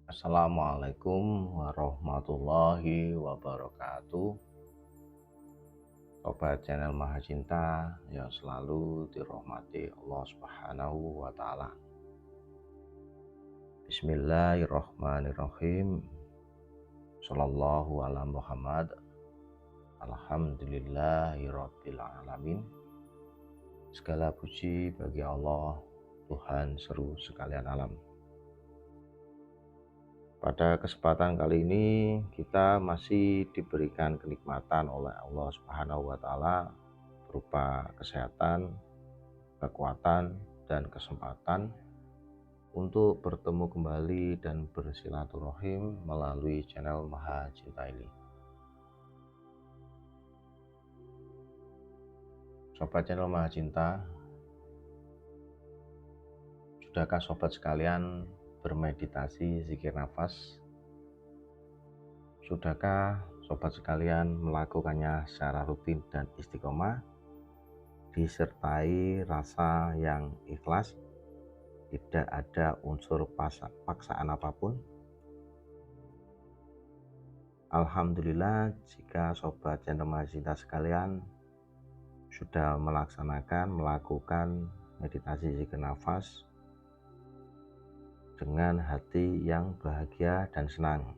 Assalamualaikum warahmatullahi wabarakatuh. Sobat channel Mahacinta yang selalu dirahmati Allah Subhanahu wa taala. Bismillahirrahmanirrahim. Shallallahu ala Muhammad. Alhamdulillahirabbil alamin. Segala puji bagi Allah, Tuhan seru sekalian alam. Pada kesempatan kali ini kita masih diberikan kenikmatan oleh Allah Subhanahu wa taala berupa kesehatan, kekuatan, dan kesempatan untuk bertemu kembali dan bersilaturahim melalui channel Mahacinta ini. Sobat channel Mahacinta, sudahkah sobat sekalian bermeditasi zikir nafas? Sudahkah sobat sekalian melakukannya secara rutin dan istiqomah, disertai rasa yang ikhlas, tidak ada unsur paksaan apapun? Alhamdulillah jika sobat channel Mahacinta sekalian sudah melakukan meditasi zikir nafas dengan hati yang bahagia dan senang.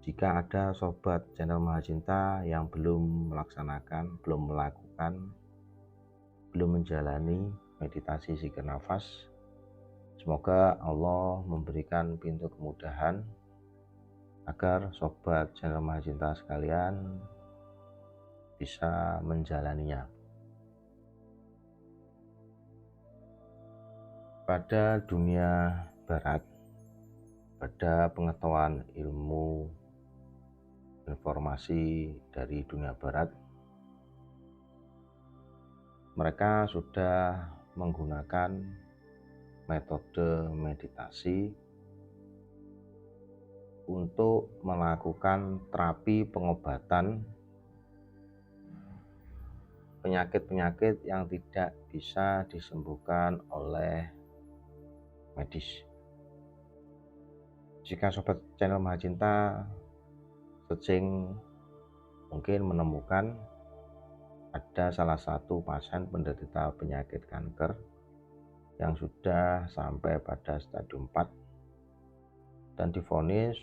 Jika ada sobat channel Mahacinta yang belum menjalani meditasi zikir nafas, semoga Allah memberikan pintu kemudahan agar sobat channel Mahacinta sekalian bisa menjalaninya. Pada dunia barat, pada pengetahuan ilmu informasi dari dunia barat, mereka sudah menggunakan metode meditasi untuk melakukan terapi pengobatan penyakit-penyakit yang tidak bisa disembuhkan oleh medis. Jika sobat channel Mahacinta searching, mungkin menemukan ada salah satu pasien penderita penyakit kanker yang sudah sampai pada stadium 4 dan divonis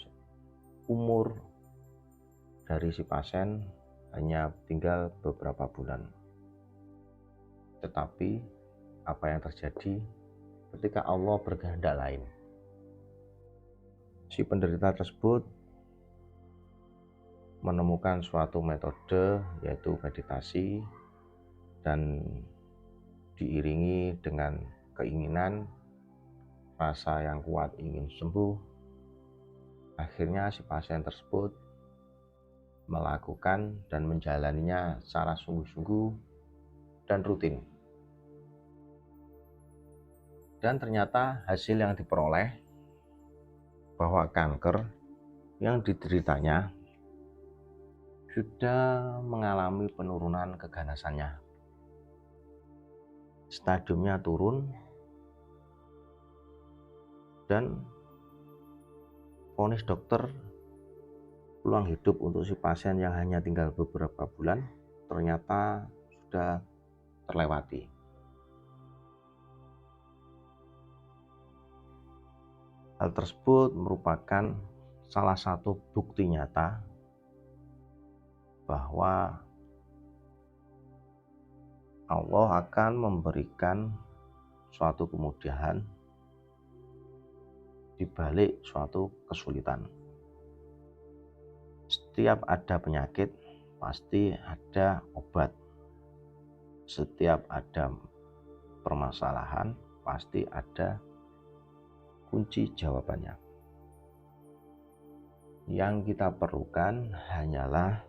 umur dari si pasien hanya tinggal beberapa bulan. Tetapi apa yang terjadi ketika Allah berkehendak lain? Si penderita tersebut menemukan suatu metode, yaitu meditasi, dan diiringi dengan keinginan, rasa yang kuat ingin sembuh. Akhirnya si pasien tersebut melakukan dan menjalaninya secara sungguh-sungguh dan rutin. Dan ternyata hasil yang diperoleh bahwa kanker yang dideritanya sudah mengalami penurunan keganasannya. Stadiumnya turun dan vonis dokter peluang hidup untuk si pasien yang hanya tinggal beberapa bulan ternyata sudah terlewati. Hal tersebut merupakan salah satu bukti nyata bahwa Allah akan memberikan suatu kemudahan di balik suatu kesulitan. Setiap ada penyakit, pasti ada obat. Setiap ada permasalahan, pasti ada kunci jawabannya. Yang kita perlukan hanyalah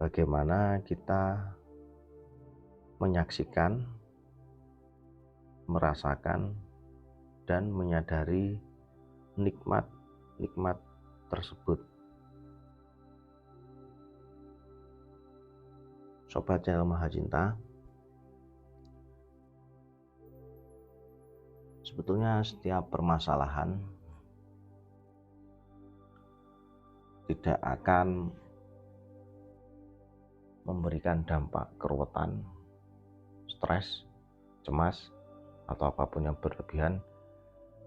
bagaimana kita menyaksikan, merasakan, dan menyadari nikmat-nikmat tersebut. Sobat channel Mahacinta, sebetulnya setiap permasalahan tidak akan memberikan dampak keruwetan, stres, cemas, atau apapun yang berlebihan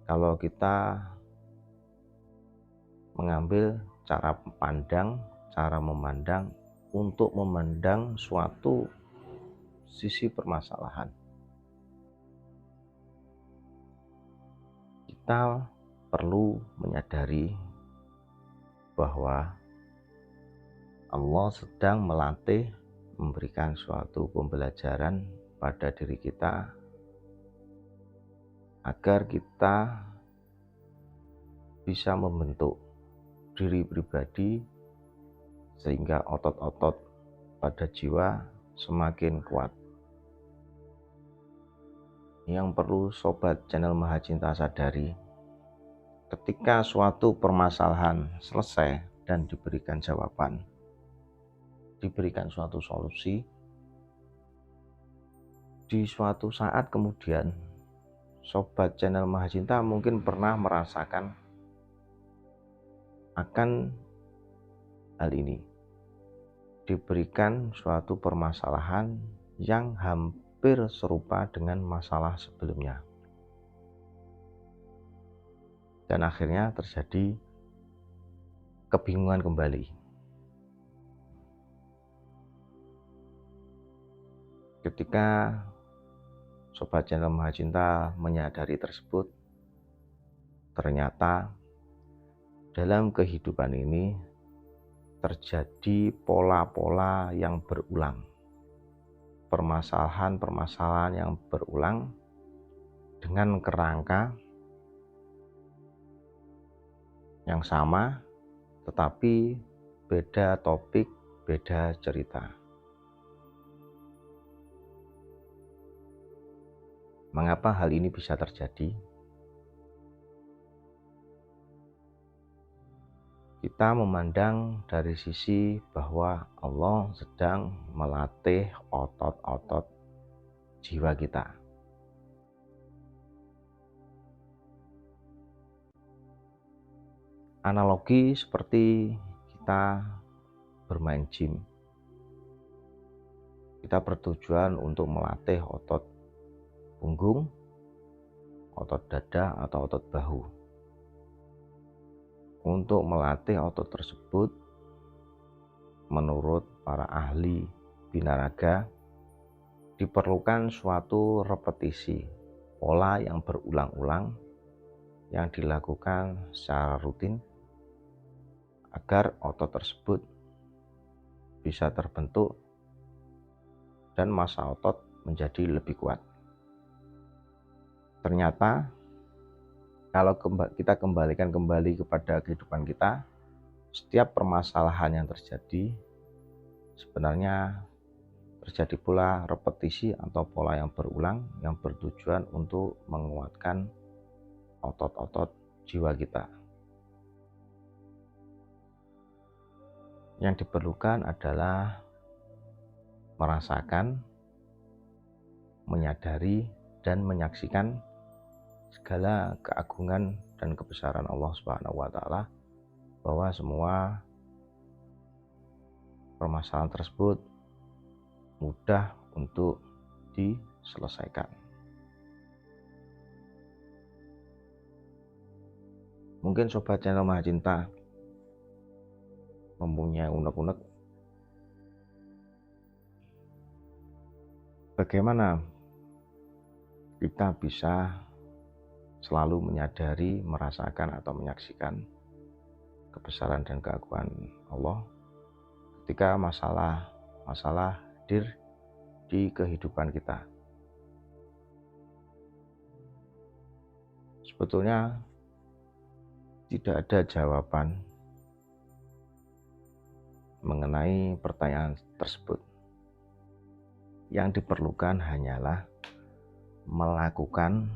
kalau kita mengambil cara memandang untuk memandang suatu sisi permasalahan. Kita perlu menyadari bahwa Allah sedang melatih, memberikan suatu pembelajaran pada diri kita agar kita bisa membentuk diri pribadi sehingga otot-otot pada jiwa semakin kuat. Yang perlu sobat channel Mahacinta sadari, ketika suatu permasalahan selesai dan diberikan jawaban, diberikan suatu solusi, di suatu saat kemudian sobat channel Mahacinta mungkin pernah merasakan akan hal ini. Diberikan suatu permasalahan yang hampir serupa dengan masalah sebelumnya. Dan akhirnya terjadi kebingungan kembali. Ketika sobat channel Mahacinta menyadari tersebut, ternyata dalam kehidupan ini terjadi pola-pola yang berulang. Permasalahan-permasalahan yang berulang dengan kerangka yang sama, tetapi beda topik, beda cerita. Mengapa hal ini bisa terjadi? Kita memandang dari sisi bahwa Allah sedang melatih otot-otot jiwa kita. Analogi seperti kita bermain gym. Kita bertujuan untuk melatih otot punggung, otot dada, atau otot bahu. Untuk melatih otot tersebut, menurut para ahli binaraga, diperlukan suatu repetisi, pola yang berulang-ulang yang dilakukan secara rutin agar otot tersebut bisa terbentuk dan massa otot menjadi lebih kuat. Ternyata kalau kita kembalikan kembali kepada kehidupan kita, setiap permasalahan yang terjadi sebenarnya terjadi pula repetisi atau pola yang berulang yang bertujuan untuk menguatkan otot-otot jiwa kita. Yang diperlukan adalah merasakan, menyadari, dan menyaksikan segala keagungan dan kebesaran Allah Subhanahu wa Ta'ala, bahwa semua permasalahan tersebut mudah untuk diselesaikan. Mungkin sobat channel Mahacinta mempunyai unek-unek bagaimana kita bisa selalu menyadari, merasakan, atau menyaksikan kebesaran dan keagungan Allah ketika masalah hadir di kehidupan kita. Sebetulnya tidak ada jawaban mengenai pertanyaan tersebut. Yang diperlukan hanyalah melakukan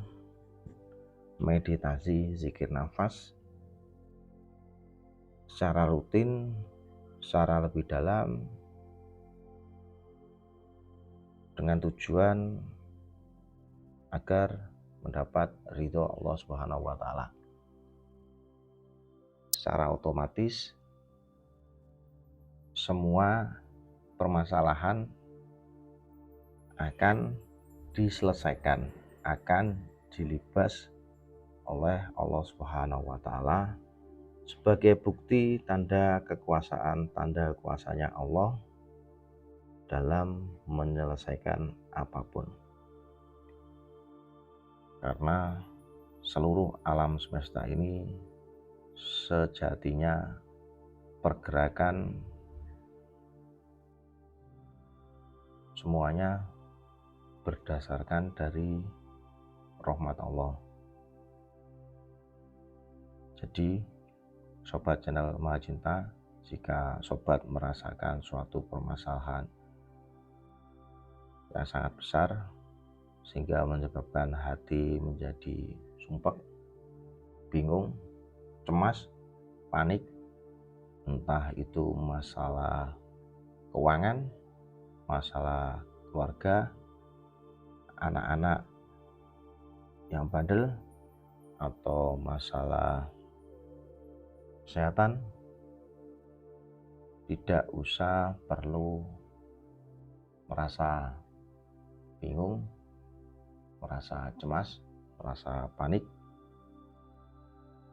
meditasi zikir nafas secara rutin, secara lebih dalam, dengan tujuan agar mendapat ridho Allah Subhanahu wa Ta'ala. Secara otomatis semua permasalahan akan diselesaikan, akan dilibas oleh Allah Subhanahu wa Ta'ala sebagai bukti tanda kekuasaan, tanda kuasanya Allah dalam menyelesaikan apapun. Karena seluruh alam semesta ini sejatinya pergerakan semuanya berdasarkan dari rahmat Allah. Jadi sobat channel Mahacinta, jika sobat merasakan suatu permasalahan yang sangat besar sehingga menyebabkan hati menjadi sumpek, bingung, cemas, panik, entah itu masalah keuangan, masalah keluarga, anak-anak yang bandel, atau masalah kesehatan, tidak usah perlu merasa bingung, merasa cemas, merasa panik.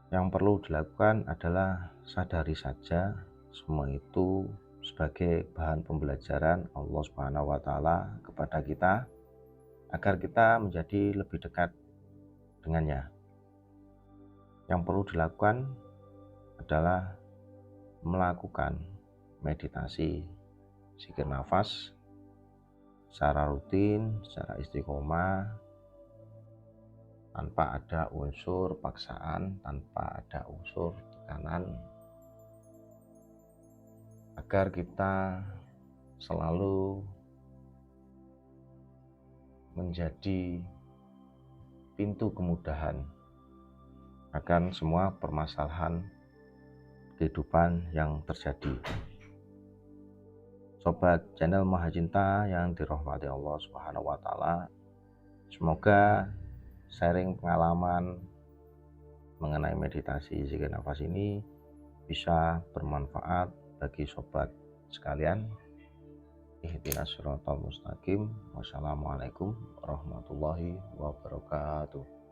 Yang perlu dilakukan adalah sadari saja semua itu sebagai bahan pembelajaran Allah Subhanahu wa Ta'ala kepada kita agar kita menjadi lebih dekat dengannya. Yang perlu dilakukan adalah melakukan meditasi zikir nafas secara rutin, secara istiqomah, tanpa ada unsur paksaan, tanpa ada unsur tekanan, agar kita selalu menjadi pintu kemudahan akan semua permasalahan kehidupan yang terjadi. Sobat channel Mahacinta yang dirahmati Allah Subhanahu wa Ta'ala, semoga sharing pengalaman mengenai meditasi zikir nafas ini bisa bermanfaat bagi sobat sekalian. Ihdinas siratal mustaqim. Wassalamualaikum warahmatullahi wabarakatuh.